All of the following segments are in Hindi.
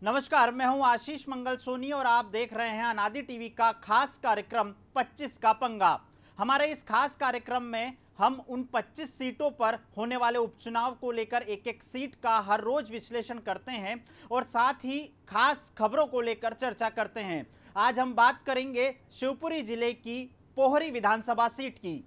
नमस्कार, मैं हूं आशीष मंगल सोनी और आप देख रहे हैं अनादि टीवी का खास कार्यक्रम 25 का पंगा। हमारे इस खास कार्यक्रम में हम उन 25 सीटों पर होने वाले उपचुनाव को लेकर एक एक सीट का हर रोज विश्लेषण करते हैं और साथ ही खास खबरों को लेकर चर्चा करते हैं। आज हम बात करेंगे शिवपुरी जिले की पोहरी विधानसभा सीट की।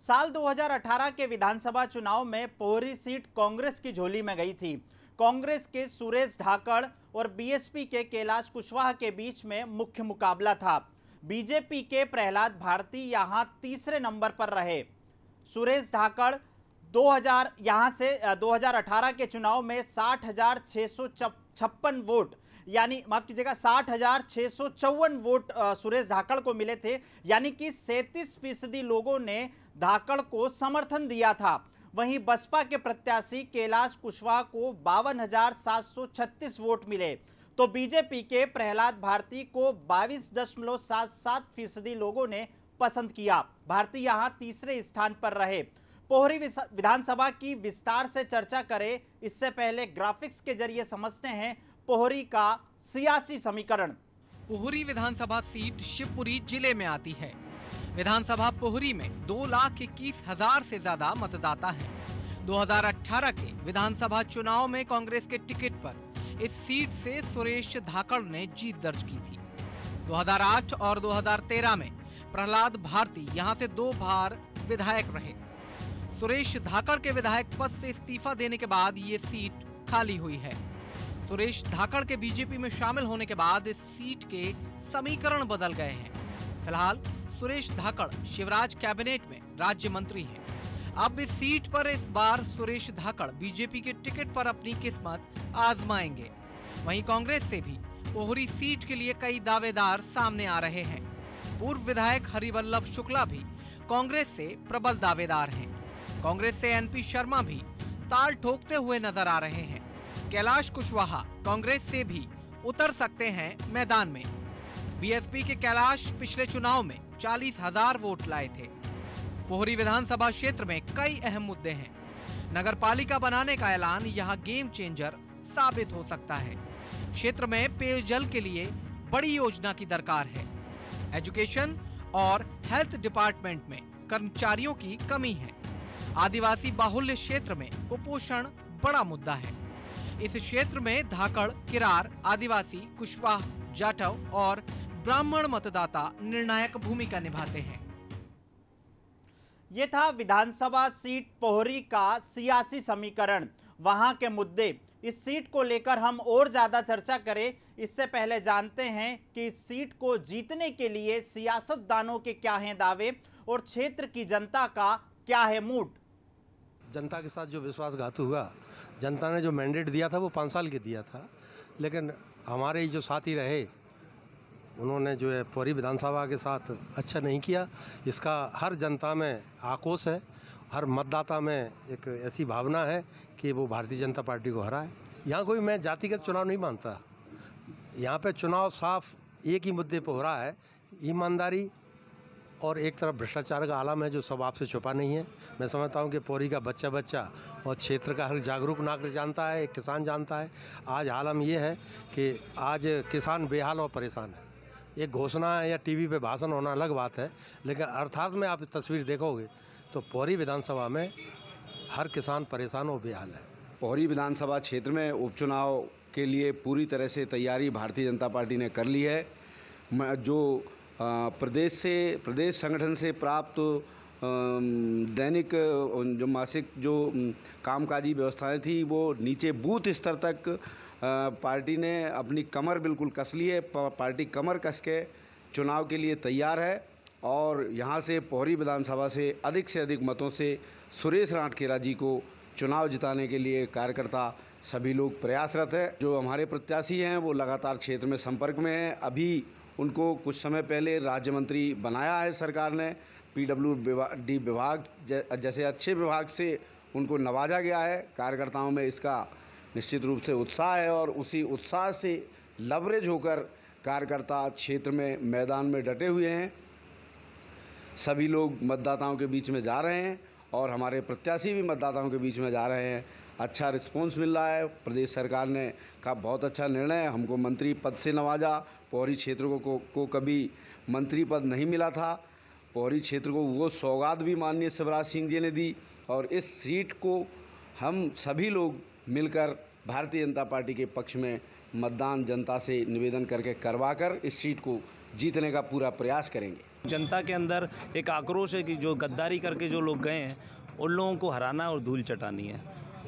साल 2018 के विधानसभा चुनाव में पोहरी सीट कांग्रेस की झोली में गई थी। कांग्रेस के सुरेश धाकड़ और बीएसपी के कैलाश कुशवाहा के बीच में मुख्य मुकाबला था। बीजेपी के प्रहलाद भारती यहां तीसरे नंबर पर रहे। सुरेश धाकड़ 2018 के चुनाव में 60,656 वोट यानी माफ कीजिएगा 60,654 वोट सुरेश धाकड़ को मिले थे, यानी कि 37% लोगों ने धाकड़ को समर्थन दिया था। वहीं बसपा के प्रत्याशी कैलाश कुशवाहा को 52,736 वोट मिले तो बीजेपी के प्रहलाद भारती को 22.77% लोगों ने पसंद किया। भारती यहां तीसरे स्थान पर रहे। पोहरी विधानसभा की विस्तार से चर्चा करें इससे पहले ग्राफिक्स के जरिए समझते हैं पोहरी का सियासी समीकरण। पोहरी विधानसभा सीट शिवपुरी जिले में आती है। विधानसभा पोहरी में 2,21,000 से ज्यादा मतदाता हैं। 2018 के विधानसभा चुनाव में कांग्रेस के टिकट पर इस सीट से सुरेश धाकड़ ने जीत दर्ज की थी। 2008 और 2013 में प्रहलाद भारती यहां से 2 बार विधायक रहे। सुरेश धाकड़ के विधायक पद से इस्तीफा देने के बाद ये सीट खाली हुई है। सुरेश धाकड़ के बीजेपी में शामिल होने के बाद इस सीट के समीकरण बदल गए हैं। फिलहाल सुरेश धाकड़ शिवराज कैबिनेट में राज्य मंत्री हैं। अब इस सीट पर इस बार सुरेश धाकड़ बीजेपी के टिकट पर अपनी किस्मत आजमाएंगे। वहीं कांग्रेस से भी पोहरी सीट के लिए कई दावेदार सामने आ रहे हैं। पूर्व विधायक हरिवल्लभ शुक्ला भी कांग्रेस से प्रबल दावेदार हैं। कांग्रेस से एनपी शर्मा भी ताल ठोकते हुए नजर आ रहे हैं। कैलाश कुशवाहा कांग्रेस से भी उतर सकते हैं मैदान में। बीएसपी के कैलाश पिछले चुनाव में 40,000 वोट लाए थे। पोहरी विधानसभा क्षेत्र में कई अहम मुद्दे हैं। नगर पालिका बनाने का ऐलान यहां गेम चेंजर साबित हो सकता है। क्षेत्र में पेयजल के लिए बड़ी योजना की दरकार है। एजुकेशन और हेल्थ डिपार्टमेंट में कर्मचारियों की कमी है। आदिवासी बाहुल्य क्षेत्र में कुपोषण बड़ा मुद्दा है। इस क्षेत्र में धाकड़, किरार, आदिवासी, कुशवाहा, जाटव और ब्राह्मण मतदाता निर्णायक भूमिका निभाते हैं। ये था विधानसभा सीट पोहरी का सियासी समीकरण, वहां के मुद्दे। इस सीट को लेकर हम और ज्यादा चर्चा करें इससे पहले जानते हैं कि इस सीट को जीतने के लिए सियासतदानों के क्या हैं दावे और क्षेत्र की जनता का क्या है मूड। जनता के साथ जो विश्वासघात हुआ, जनता ने जो मैंडेट दिया था वो 5 साल के दिया था, लेकिन हमारे जो साथी रहे उन्होंने जो है पोहरी विधानसभा के साथ अच्छा नहीं किया। इसका हर जनता में आक्रोश है, हर मतदाता में एक ऐसी भावना है कि वो भारतीय जनता पार्टी को हराए। यहाँ कोई मैं जातिगत चुनाव नहीं मानता। यहाँ पे चुनाव साफ एक ही मुद्दे पर हो रहा है, ईमानदारी और एक तरफ भ्रष्टाचार का आलम है जो सब आपसे छुपा नहीं है। मैं समझता हूँ कि पोहरी का बच्चा बच्चा और क्षेत्र का हर जागरूक नागरिक जानता है, एक किसान जानता है। आज आलम ये है कि आज किसान बेहाल और परेशान है। एक घोषणा या टीवी पे भाषण होना अलग बात है, लेकिन अर्थात में आप तस्वीर देखोगे तो पोहरी विधानसभा में हर किसान परेशान और बेहाल है। पोहरी विधानसभा क्षेत्र में उपचुनाव के लिए पूरी तरह से तैयारी भारतीय जनता पार्टी ने कर ली है। जो प्रदेश संगठन से प्राप्त दैनिक जो मासिक जो कामकाजी व्यवस्थाएं थी, वो नीचे बूथ स्तर तक पार्टी ने अपनी कमर बिल्कुल कस ली है। पार्टी कमर कस के चुनाव के लिए तैयार है और यहाँ से पोहरी विधानसभा से अधिक मतों से सुरेश राठखेड़ा जी को चुनाव जिताने के लिए कार्यकर्ता सभी लोग प्रयासरत हैं। जो हमारे प्रत्याशी हैं वो लगातार क्षेत्र में संपर्क में हैं। अभी उनको कुछ समय पहले राज्य मंत्री बनाया है सरकार ने। PWD विभाग जैसे अच्छे विभाग से उनको नवाजा गया है। कार्यकर्ताओं में इसका निश्चित रूप से उत्साह है और उसी उत्साह से लवरेज होकर कार्यकर्ता क्षेत्र में मैदान में डटे हुए हैं। सभी लोग मतदाताओं के बीच में जा रहे हैं और हमारे प्रत्याशी भी मतदाताओं के बीच में जा रहे हैं। अच्छा रिस्पांस मिल रहा है। प्रदेश सरकार ने का बहुत अच्छा निर्णय, हमको मंत्री पद से नवाजा। पोहरी क्षेत्र को कभी मंत्री पद नहीं मिला था। पोहरी क्षेत्र को वो सौगात भी माननीय शिवराज सिंह जी ने दी और इस सीट को हम सभी लोग मिलकर भारतीय जनता पार्टी के पक्ष में मतदान जनता से निवेदन करके करवाकर इस सीट को जीतने का पूरा प्रयास करेंगे। जनता के अंदर एक आक्रोश है कि जो गद्दारी करके जो लोग गए हैं उन लोगों को हराना और धूल चटानी है।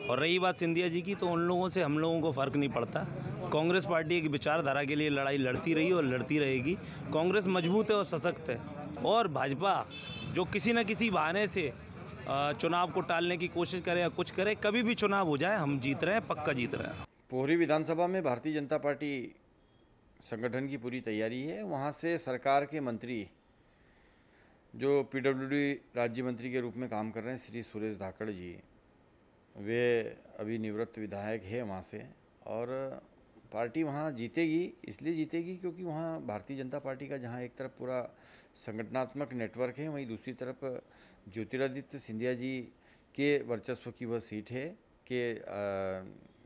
और रही बात सिंधिया जी की, तो उन लोगों से हम लोगों को फ़र्क नहीं पड़ता। कांग्रेस पार्टी एक विचारधारा के लिए लड़ाई लड़ती रही और लड़ती रहेगी। कांग्रेस मजबूत है और सशक्त है और भाजपा जो किसी न किसी बहाने से चुनाव को टालने की कोशिश करे या कुछ करे, कभी भी चुनाव हो जाए हम जीत रहे हैं, पक्का जीत रहे हैं। पोहरी विधानसभा में भारतीय जनता पार्टी संगठन की पूरी तैयारी है। वहाँ से सरकार के मंत्री जो PWD राज्य मंत्री के रूप में काम कर रहे हैं श्री सुरेश धाकड़ जी, वे अभी निवृत्त विधायक है वहाँ से। और पार्टी वहाँ जीतेगी, इसलिए जीतेगी क्योंकि वहाँ भारतीय जनता पार्टी का जहाँ एक तरफ पूरा संगठनात्मक नेटवर्क है, वहीं दूसरी तरफ ज्योतिरादित्य सिंधिया जी के वर्चस्व की वह सीट है के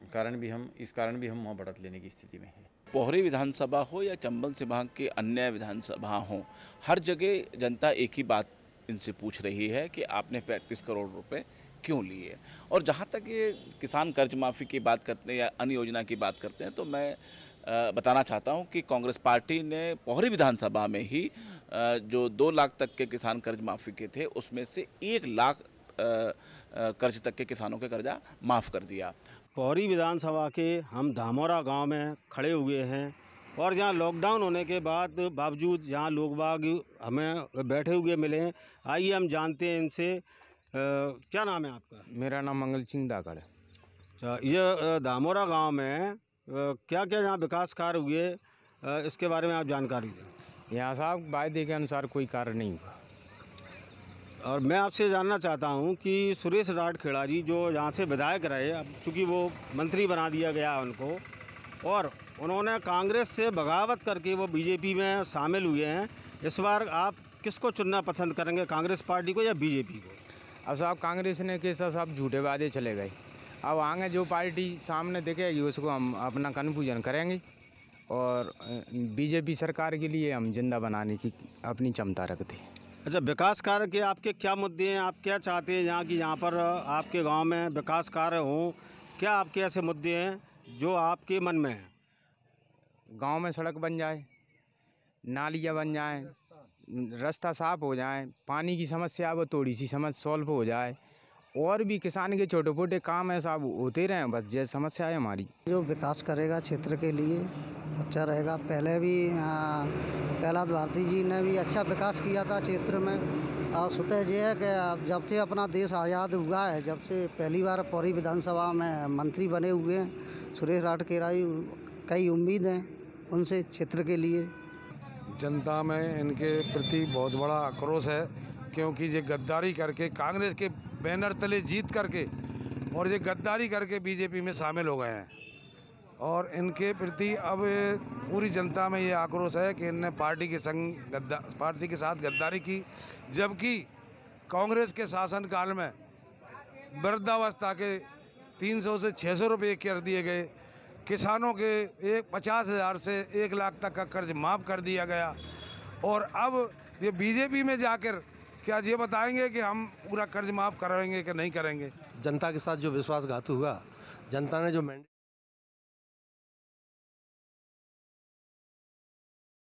कारण भी हम वहाँ बढ़त लेने की स्थिति में हैं। पोहरी विधानसभा हो या चंबल संभाग के अन्य विधानसभा हों, हर जगह जनता एक ही बात इनसे पूछ रही है कि आपने 35 करोड़ रुपए क्यों लिए। और जहाँ तक ये किसान कर्ज माफ़ी की बात करते हैं या अन्य योजना की बात करते हैं, तो मैं बताना चाहता हूँ कि कांग्रेस पार्टी ने पोहरी विधानसभा में ही जो 2 लाख तक के किसान कर्ज माफ़ी के थे, उसमें से 1 लाख कर्ज तक के किसानों के कर्जा माफ़ कर दिया। पोहरी विधानसभा के हम धामोरा गांव में खड़े हुए हैं और जहां लॉकडाउन होने के बावजूद जहां लोग बाग हमें बैठे हुए मिले हैं। आइए हम जानते हैं इनसे। क्या नाम है आपका? मेरा नाम मंगल सिंह धाकड़ है। अच्छा, ये धामोरा गांव में क्या क्या यहाँ विकास कार्य हुए, इसके बारे में आप जानकारी दें। यहाँ साहब वायदे के अनुसार कोई कार्य नहीं हुआ। और मैं आपसे जानना चाहता हूं कि सुरेश राठखेड़ा जी जो यहाँ से विधायक रहे, अब चूँकि वो मंत्री बना दिया गया उनको, और उन्होंने कांग्रेस से बगावत करके वो बीजेपी में शामिल हुए हैं। इस बार आप किसको चुनना पसंद करेंगे, कांग्रेस पार्टी को या बीजेपी को? अब साहब कांग्रेस ने कैसा साहब झूठे वादे चले गए। अब आगे जो पार्टी सामने दिखेगी उसको हम अपना कन्फ्यूजन करेंगे और बीजेपी सरकार के लिए हम जिंदा बनाने की अपनी क्षमता रखते हैं। अच्छा, विकास कार्य के आपके क्या मुद्दे हैं, आप क्या चाहते हैं यहाँ की, यहाँ पर आपके गांव में विकास कार्य हों? क्या आपके ऐसे मुद्दे हैं जो आपके मन में हैं? गांव में सड़क बन जाए, नालियाँ बन जाएं, रास्ता साफ हो जाए, पानी की समस्या वो थोड़ी सी समस्या सॉल्व हो जाए, और भी किसान के छोटे मोटे काम है साहब होते रहें, बस ये समस्या है हमारी। जो विकास करेगा क्षेत्र के लिए अच्छा रहेगा। पहले भी प्रहलाद भारती जी ने भी अच्छा विकास किया था क्षेत्र में। और स्वतः ये है कि जब से अपना देश आज़ाद हुआ है, जब से पहली बार पोहरी विधानसभा में मंत्री बने हुए हैं सुरेश राठखेड़ा जी, कई उम्मीद हैं उनसे क्षेत्र के लिए। जनता में इनके प्रति बहुत बड़ा आक्रोश है क्योंकि ये गद्दारी करके कांग्रेस के बैनर तले जीत करके और ये गद्दारी करके बीजेपी में शामिल हो गए हैं और इनके प्रति अब पूरी जनता में ये आक्रोश है कि इनने पार्टी के साथ गद्दारी की, जबकि कांग्रेस के शासनकाल में वृद्धावस्था के 300 से 600 रुपये कर दिए गए, किसानों के 50,000 से 1 लाख तक का कर्ज माफ़ कर दिया गया। और अब ये बीजेपी में जाकर क्या ये बताएंगे कि हम पूरा कर्ज माफ़ कराएंगे कि नहीं करेंगे? जनता के साथ जो विश्वासघात हुआ, जनता ने जो मैंडेट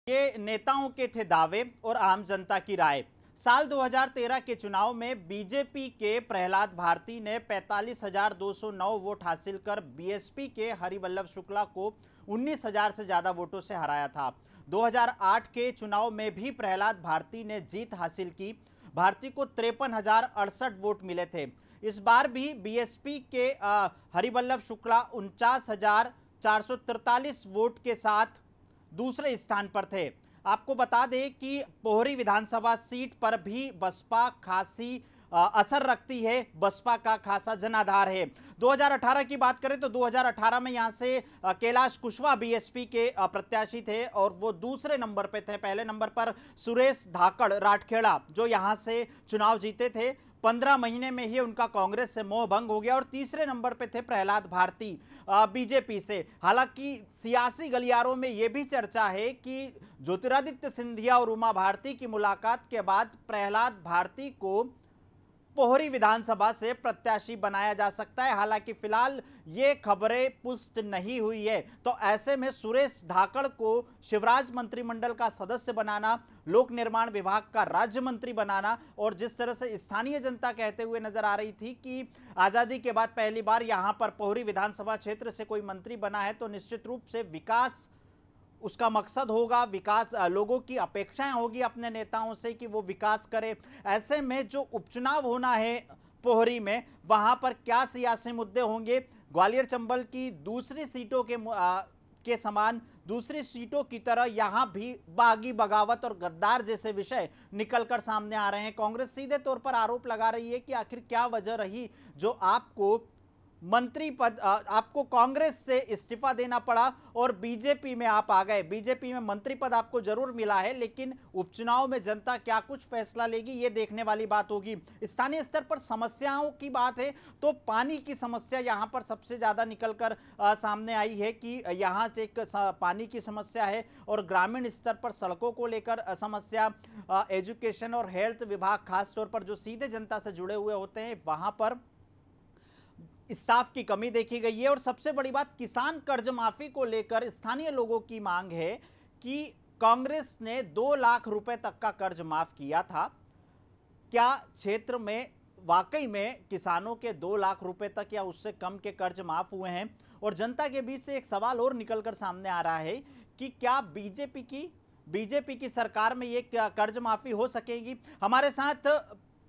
ये नेताओं के थे दावे और आम जनता की राय। साल 2013 के चुनाव में बीजेपी के प्रहलाद भारती ने 45,209 वोट हासिल कर बीएसपी के हरिवल्लभ शुक्ला को 19,000 से ज्यादा वोटों से हराया था। 2008 के चुनाव में भी प्रहलाद भारती ने जीत हासिल की। भारती को 53,068 वोट मिले थे। इस बार भी बीएसपी के हरिवल्लभ शुक्ला 49,443 वोट के साथ दूसरे स्थान पर थे। आपको बता दें कि पोहरी विधानसभा सीट पर भी बसपा खासी असर रखती है, बसपा का खासा जनाधार है। 2018 की बात करें तो 2018 में यहां से कैलाश कुशवाहा बीएसपी के प्रत्याशी थे और वो दूसरे नंबर पे थे। पहले नंबर पर सुरेश धाकड़ राठखेड़ा जो यहां से चुनाव जीते थे। 15 महीने में ही उनका कांग्रेस से मोह भंग हो गया और तीसरे नंबर पे थे प्रहलाद भारती बीजेपी से। हालांकि सियासी गलियारों में यह भी चर्चा है कि ज्योतिरादित्य सिंधिया और उमा भारती की मुलाकात के बाद प्रहलाद भारती को पोहरी विधानसभा से प्रत्याशी बनाया जा सकता है। हालांकि फिलहाल ये खबरें पुष्ट नहीं हुई है। तो ऐसे में सुरेश धाकड़ को शिवराज मंत्रिमंडल का सदस्य बनाना, लोक निर्माण विभाग का राज्य मंत्री बनाना और जिस तरह से स्थानीय जनता कहते हुए नजर आ रही थी कि आजादी के बाद पहली बार यहां पर पोहरी विधानसभा क्षेत्र से कोई मंत्री बना है तो निश्चित रूप से विकास उसका मकसद होगा, विकास लोगों की अपेक्षाएं होगी अपने नेताओं से कि वो विकास करे। ऐसे में जो उपचुनाव होना है पोहरी में, वहां पर क्या सियासी मुद्दे होंगे, ग्वालियर चंबल की दूसरी सीटों के समान दूसरी सीटों की तरह यहां भी बागी बगावत और गद्दार जैसे विषय निकलकर सामने आ रहे हैं। कांग्रेस सीधे तौर पर आरोप लगा रही है कि आखिर क्या वजह रही जो आपको मंत्री पद, आपको कांग्रेस से इस्तीफा देना पड़ा और बीजेपी में आप आ गए। बीजेपी में मंत्री पद आपको जरूर मिला है, लेकिन उपचुनाव में जनता क्या कुछ फैसला लेगी ये देखने वाली बात होगी। स्थानीय स्तर पर समस्याओं की बात है तो पानी की समस्या यहां पर सबसे ज्यादा निकलकर सामने आई है कि यहां से एक पानी की समस्या है और ग्रामीण स्तर पर सड़कों को लेकर समस्या, एजुकेशन और हेल्थ विभाग खासतौर पर जो सीधे जनता से जुड़े हुए होते हैं वहां पर स्टाफ की कमी देखी गई है। और सबसे बड़ी बात, किसान कर्ज माफी को लेकर स्थानीय लोगों की मांग है कि कांग्रेस ने 2 लाख रुपए तक का कर्ज माफ किया था। क्या क्षेत्र में वाकई में किसानों के 2 लाख रुपए तक या उससे कम के कर्ज माफ हुए हैं? और जनता के बीच से एक सवाल और निकलकर सामने आ रहा है कि क्या बीजेपी की सरकार में ये कर्ज माफी हो सकेगी? हमारे साथ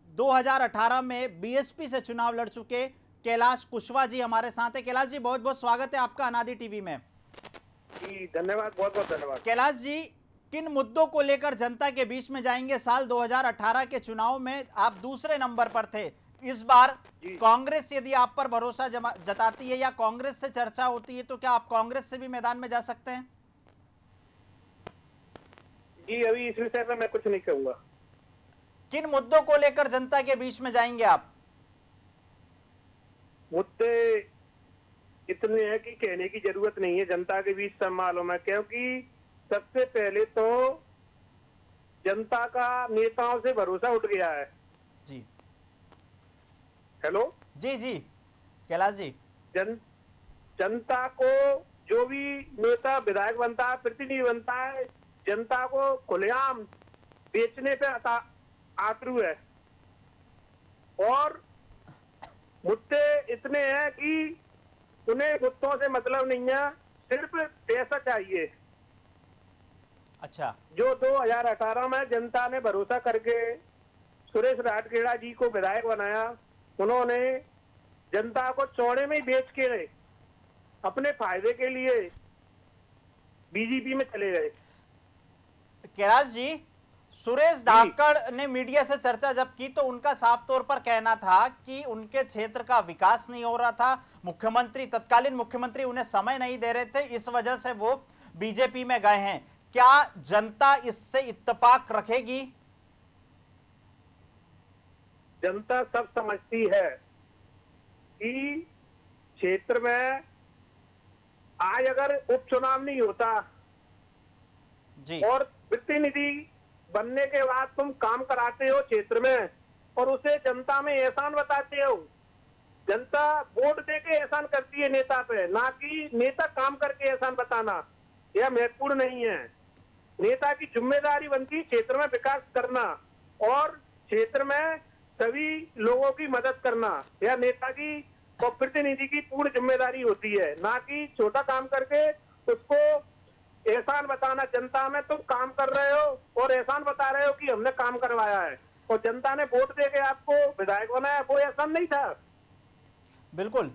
2018 में बीएसपी से चुनाव लड़ चुके कैलाश कुशवाहा जी हमारे साथ है। कैलाश जी, बहुत बहुत स्वागत है आपका अनादि टीवी में। जी धन्यवाद, बहुत बहुत धन्यवाद। कैलाश जी, किन मुद्दों को लेकर जनता के बीच में जाएंगे? साल 2018 के चुनाव में आप दूसरे नंबर पर थे। इस बार कांग्रेस यदि आप पर भरोसा जताती है या कांग्रेस से चर्चा होती है तो क्या आप कांग्रेस से भी मैदान में जा सकते हैं? जी अभी इस विषय में मैं कुछ नहीं कहूंगा। किन मुद्दों को लेकर जनता के बीच में जाएंगे आप? मुद्दे इतने हैं कि कहने की जरूरत नहीं है। जनता के बीच सब मालूम है, क्योंकि सबसे पहले तो जनता का नेताओं से भरोसा उठ गया है। जी हेलो जी जी कैलाश जी, जनता को जो भी नेता विधायक बनता है, प्रतिनिधि बनता है, जनता को खुलेआम बेचने पे आतुर है। और मुद्दे इतने हैं कि उन्हें मुद्दों से मतलब नहीं है, सिर्फ पैसा चाहिए। अच्छा, जो 2018 में जनता ने भरोसा करके सुरेश राठखेड़ा जी को विधायक बनाया, उन्होंने जनता को चौड़े में ही बेच के रहे, अपने फायदे के लिए बीजेपी में चले गए। कैलाश जी, सुरेश धाकड़ ने मीडिया से चर्चा जब की तो उनका साफ तौर पर कहना था कि उनके क्षेत्र का विकास नहीं हो रहा था, तत्कालीन मुख्यमंत्री उन्हें समय नहीं दे रहे थे, इस वजह से वो बीजेपी में गए हैं। क्या जनता इससे इत्तेफाक रखेगी? जनता सब समझती है कि क्षेत्र में आज अगर उपचुनाव नहीं होता जी और प्रतिनिधि बनने के बाद तुम काम कराते हो क्षेत्र में और उसे जनता में एहसान बताते हो। जनता वोट दे के एहसान करती है नेता पे, ना कि नेता काम करके एहसान बताना। यह महत्वपूर्ण नहीं है। नेता की जिम्मेदारी बनती है क्षेत्र में विकास करना और क्षेत्र में सभी लोगों की मदद करना। यह नेता की और प्रतिनिधि की पूर्ण जिम्मेदारी होती है, ना कि छोटा काम करके उसको एहसान बताना। जनता में तुम काम कर रहे हो और एहसान बता रहे हो कि हमने काम करवाया है, और जनता ने वोट दे के आपको विधायक बनाया, वो एहसान नहीं था। बिल्कुल,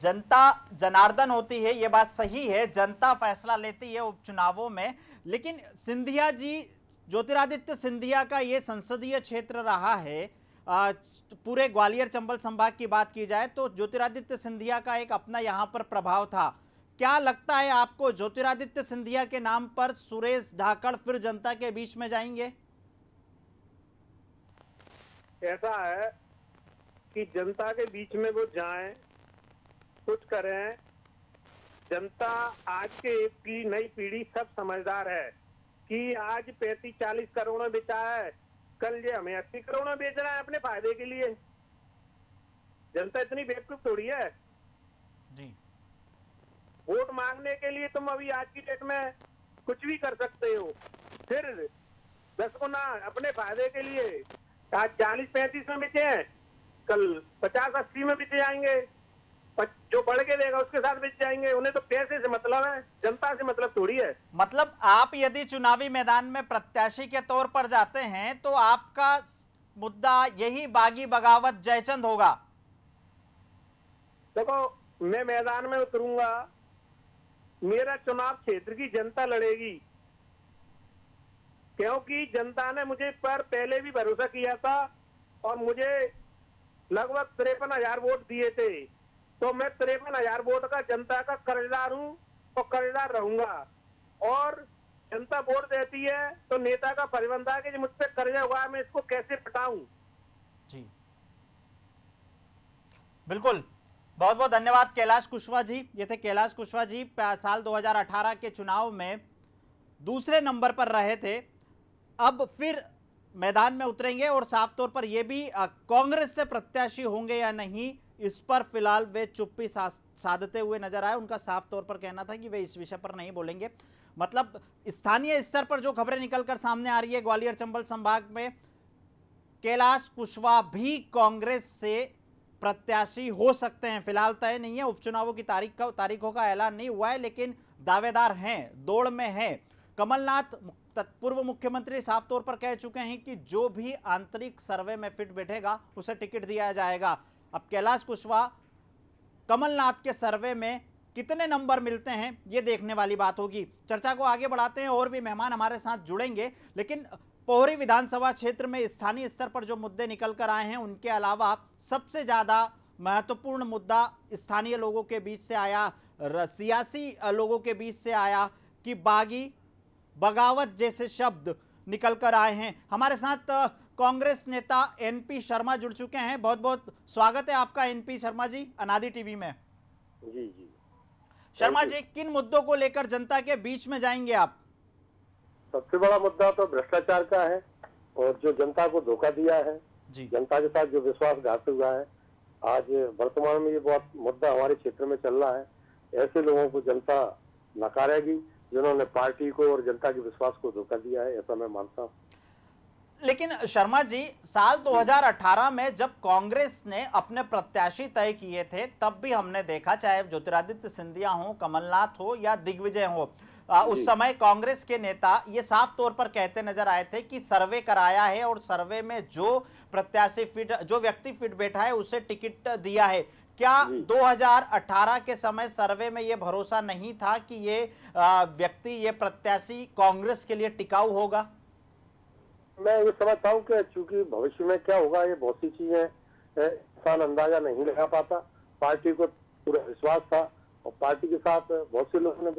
जनता जनार्दन होती है, ये बात सही है, जनता फैसला लेती है उपचुनावों में। लेकिन सिंधिया जी, ज्योतिरादित्य सिंधिया का ये संसदीय क्षेत्र रहा है, पूरे ग्वालियर चंबल संभाग की बात की जाए तो ज्योतिरादित्य सिंधिया का एक अपना यहाँ पर प्रभाव था। क्या लगता है आपको, ज्योतिरादित्य सिंधिया के नाम पर सुरेश धाकड़ फिर जनता के बीच में जाएंगे? ऐसा है कि जनता के बीच में वो जाएं, कुछ करें। जनता आज के की नई पीढ़ी सब समझदार है कि आज 35-40 करोड़ में बेचा है, कल ये हमें 80 करोड़ में बेच रहा है अपने फायदे के लिए। जनता इतनी बेवकूफ थोड़ी है जी। वोट मांगने के लिए तुम अभी आज की डेट में कुछ भी कर सकते हो, फिर 10 गुना अपने फायदे के लिए आज 40-35 में बेचे हैं, कल 50-80 में बेचे जाएंगे। जो बढ़ के देगा उसके साथ बेच जाएंगे। उन्हें तो पैसे से मतलब है, जनता से मतलब थोड़ी है। मतलब आप यदि चुनावी मैदान में प्रत्याशी के तौर पर जाते हैं तो आपका मुद्दा यही बागी बगावत जयचंद होगा? देखो, मैं मैदान में उतरूंगा, मेरा चुनाव क्षेत्र की जनता लड़ेगी, क्योंकि जनता ने मुझे पर पहले भी भरोसा किया था और मुझे लगभग 53,000 वोट दिए थे। तो मैं 53,000 वोट का जनता का कर्जदार हूं और कर्जदार रहूंगा। और जनता वोट देती है तो नेता का फर्ज बनता है कि मुझ पर कर्जा हुआ है, मैं इसको कैसे पटाऊं। जी बिल्कुल, बहुत बहुत धन्यवाद कैलाश कुशवाहा जी। ये थे कैलाश कुशवाहा जी, साल 2018 के चुनाव में दूसरे नंबर पर रहे थे, अब फिर मैदान में उतरेंगे और साफ तौर पर यह भी कांग्रेस से प्रत्याशी होंगे या नहीं, इस पर फिलहाल वे चुप्पी साधते हुए नजर आए। उनका साफ तौर पर कहना था कि वे इस विषय पर नहीं बोलेंगे। मतलब स्थानीय स्तर पर जो खबरें निकलकर सामने आ रही है, ग्वालियर चंबल संभाग में कैलाश कुशवाहा भी कांग्रेस से प्रत्याशी हो सकते हैं। फिलहाल तय नहीं है, उपचुनावों की तारीखों का ऐलान नहीं हुआ है, लेकिन दावेदार हैं, दौड़ में हैं। कमलनाथ पूर्व मुख्यमंत्री साफ तौर पर कह चुके हैं कि जो भी आंतरिक सर्वे में फिट बैठेगा उसे टिकट दिया जाएगा। अब कैलाश कुशवाहा कमलनाथ के सर्वे में कितने नंबर मिलते हैं, ये देखने वाली बात होगी। चर्चा को आगे बढ़ाते हैं, और भी मेहमान हमारे साथ जुड़ेंगे, लेकिन पोहरी विधानसभा क्षेत्र में स्थानीय स्तर पर जो मुद्दे निकल कर आए हैं, उनके अलावा सबसे ज्यादा महत्वपूर्ण मुद्दा स्थानीय लोगों के बीच से आया, सियासी लोगों के बीच से आया कि बागी बगावत जैसे शब्द निकल कर आए हैं। हमारे साथ कांग्रेस नेता एनपी शर्मा जुड़ चुके हैं। बहुत बहुत स्वागत है आपका एनपी शर्मा जी अनादि टीवी में। जी जी शर्मा जी, किन मुद्दों को लेकर जनता के बीच में जाएंगे आप? सबसे बड़ा मुद्दा तो भ्रष्टाचार का है और जो जनता को धोखा दिया है जी, जनता के साथ जो विश्वासघात हुआ है, आज वर्तमान में ये बहुत मुद्दा हमारे क्षेत्र में चल रहा है। ऐसे लोगों को जनता नकारेगी जिन्होंने पार्टी को और जनता के विश्वास को धोखा दिया है, ऐसा मैं मानता हूँ। लेकिन शर्मा जी, साल 2018 में जब कांग्रेस ने अपने प्रत्याशी तय किए थे, तब भी हमने देखा, चाहे ज्योतिरादित्य सिंधिया हो, कमलनाथ हो या दिग्विजय हो, उस समय कांग्रेस के नेता ये साफ तौर पर कहते नजर आए थे कि सर्वे कराया है और सर्वे में जो प्रत्याशी फिट, जो व्यक्ति फिट बैठा है उसे टिकट दिया है। क्या 2018 के समय सर्वे में ये भरोसा नहीं था कि ये व्यक्ति, ये प्रत्याशी कांग्रेस के लिए टिकाऊ होगा? मैं ये समझता हूँ कि चूंकि भविष्य में क्या होगा, ये बहुत सी चीजें इंसान अंदाजा नहीं लगा पाता। पार्टी को पूरा विश्वास था और पार्टी के साथ बहुत से लोगों ने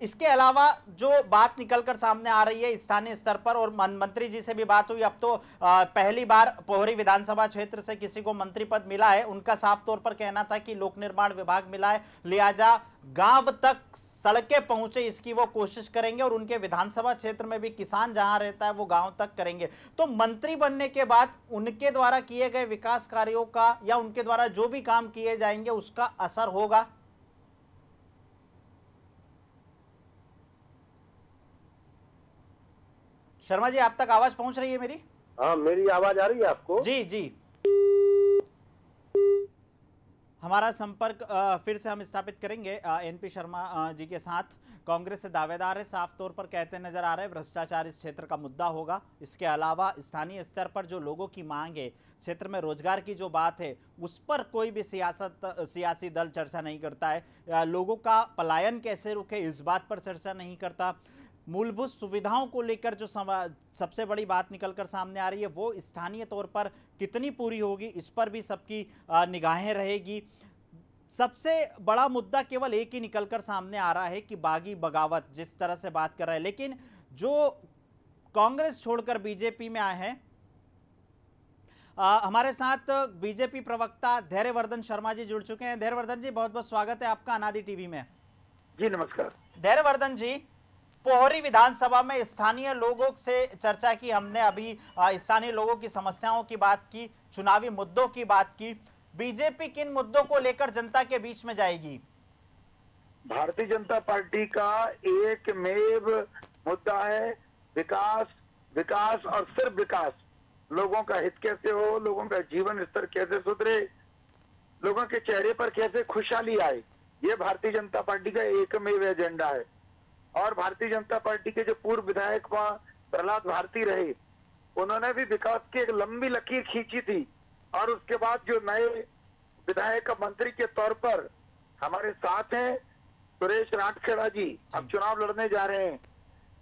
इसके अलावा जो बात निकलकर सामने आ रही है स्थानीय स्तर पर, और मंत्री जी से भी बात हुई, अब तो पहली बार पोहरी विधानसभा क्षेत्र से किसी को मंत्री पद मिला है। उनका साफ तौर पर कहना था कि लोक निर्माण विभाग मिला है, लिहाजा गांव तक सड़कें पहुंचे इसकी वो कोशिश करेंगे, और उनके विधानसभा क्षेत्र में भी किसान जहां रहता है वो गांव तक करेंगे। तो मंत्री बनने के बाद उनके द्वारा किए गए विकास कार्यों का या उनके द्वारा जो भी काम किए जाएंगे उसका असर होगा। शर्मा जी, आप तक आवाज पहुंच रही है मेरी? हाँ, मेरी आवाज आ रही है आपको? जी जी। हमारा संपर्क फिर से हम स्थापित करेंगे एनपी शर्मा जी के साथ। कांग्रेस से दावेदार है, साफ तौर पर कहते नजर आ रहे हैं भ्रष्टाचार इस क्षेत्र का मुद्दा होगा। इसके अलावा स्थानीय स्तर पर जो लोगों की मांग है, क्षेत्र में रोजगार की जो बात है, उस पर कोई भी सियासी दल चर्चा नहीं करता है। लोगों का पलायन कैसे रुके इस बात पर चर्चा नहीं करता। मूलभूत सुविधाओं को लेकर जो सबसे बड़ी बात निकलकर सामने आ रही है वो स्थानीय तौर पर कितनी पूरी होगी, इस पर भी सबकी निगाहें रहेगी। सबसे बड़ा मुद्दा केवल एक ही निकलकर सामने आ रहा है कि बागी बगावत जिस तरह से बात कर रहा है, लेकिन जो कांग्रेस छोड़कर बीजेपी में आए हैं, हमारे साथ बीजेपी प्रवक्ता धैर्यवर्धन शर्मा जी जुड़ चुके हैं। धैर्यवर्धन जी, बहुत बहुत स्वागत है आपका अनादि टीवी में। जी नमस्कार। धैर्यवर्धन जी, पोहरी विधानसभा में स्थानीय लोगों से चर्चा की हमने, अभी स्थानीय लोगों की समस्याओं की बात की, चुनावी मुद्दों की बात की। बीजेपी किन मुद्दों को लेकर जनता के बीच में जाएगी? भारतीय जनता पार्टी का एकमेव मुद्दा है विकास, विकास और सिर्फ विकास। लोगों का हित कैसे हो, लोगों का जीवन स्तर कैसे सुधरे, लोगों के चेहरे पर कैसे खुशहाली आए, ये भारतीय जनता पार्टी का एकमेव एजेंडा है। और भारतीय जनता पार्टी के जो पूर्व विधायक वहां प्रहलाद भारती रहे, उन्होंने भी विकास की एक लंबी लकीर खींची थी, और उसके बाद जो नए विधायक मंत्री के तौर पर हमारे साथ हैं सुरेश राठखेड़ा जी, अब चुनाव लड़ने जा रहे हैं।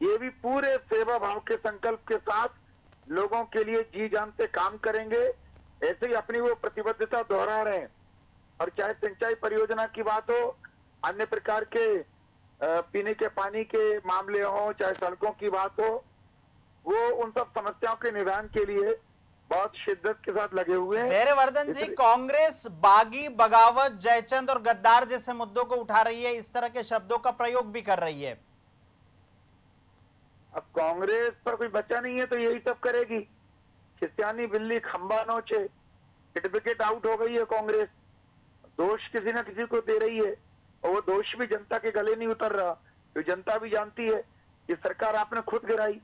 ये भी पूरे सेवा भाव के संकल्प के साथ लोगों के लिए जी जान से काम करेंगे, ऐसे ही अपनी वो प्रतिबद्धता दोहरा रहे हैं। और चाहे सिंचाई परियोजना की बात हो, अन्य प्रकार के पीने के पानी के मामले हो, चाहे सड़कों की बात हो, वो उन सब समस्याओं के निदान के लिए बहुत शिद्दत के साथ लगे हुए हैं। धैर्यवर्धन जी, कांग्रेस बागी, बगावत, जयचंद और गद्दार जैसे मुद्दों को उठा रही है, इस तरह के शब्दों का प्रयोग भी कर रही है। अब कांग्रेस पर कोई बच्चा नहीं है तो यही सब करेगी। खिस्यानी बिल्ली खंबा नोचे, सर्टिफिकेट आउट हो गई है कांग्रेस। दोष किसी न किसी को दे रही है, और वो दोष भी जनता के गले नहीं उतर रहा। तो जनता भी जानती है कि सरकार आपने खुद गिराई।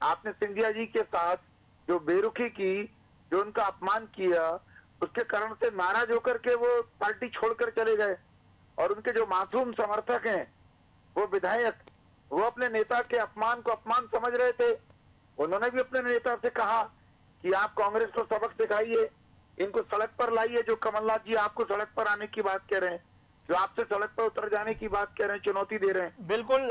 आपने सिंधिया जी के साथ जो बेरुखी की, जो उनका अपमान किया, उसके कारण से नाराज होकर के वो पार्टी छोड़कर चले गए। और उनके जो मासूम समर्थक हैं, वो विधायक, वो अपने नेता के अपमान को अपमान समझ रहे थे। उन्होंने भी अपने नेता से कहा कि आप कांग्रेस को सबक सिखाइए, इनको सड़क पर लाइए। जो कमलनाथ जी आपको सड़क पर आने की बात कह रहे हैं, जो आपसे सड़क पर उतर जाने की बात कह रहे हैं, चुनौती दे रहे हैं। बिल्कुल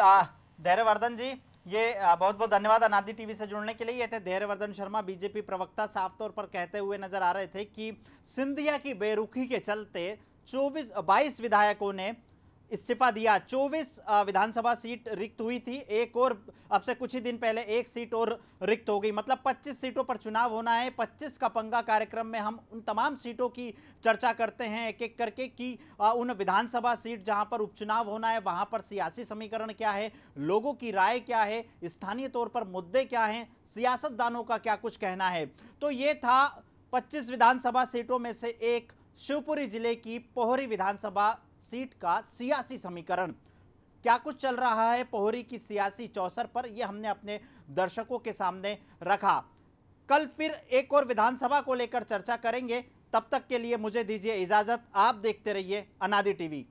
धैर्यवर्धन जी, ये बहुत बहुत धन्यवाद अनादि टीवी से जुड़ने के लिए। ये थे धैर्यवर्धन शर्मा, बीजेपी प्रवक्ता, साफ तौर पर कहते हुए नजर आ रहे थे कि सिंधिया की बेरुखी के चलते 22 विधायकों ने इस्तीफा दिया। 24 विधानसभा सीट रिक्त हुई थी, एक और अब से कुछ ही दिन पहले एक सीट और रिक्त हो गई, मतलब 25 सीटों पर चुनाव होना है। 25 का पंगा कार्यक्रम में हम उन तमाम सीटों की चर्चा करते हैं एक एक करके कि उन विधानसभा सीट जहां पर उपचुनाव होना है वहां पर सियासी समीकरण क्या है, लोगों की राय क्या है, स्थानीय तौर पर मुद्दे क्या हैं, सियासतदानों का क्या कुछ कहना है। तो ये था 25 विधानसभा सीटों में से एक शिवपुरी जिले की पोहरी विधानसभा सीट का सियासी समीकरण। क्या कुछ चल रहा है पोहरी की सियासी चौसर पर, यह हमने अपने दर्शकों के सामने रखा। कल फिर एक और विधानसभा को लेकर चर्चा करेंगे। तब तक के लिए मुझे दीजिए इजाजत। आप देखते रहिए अनादि टीवी।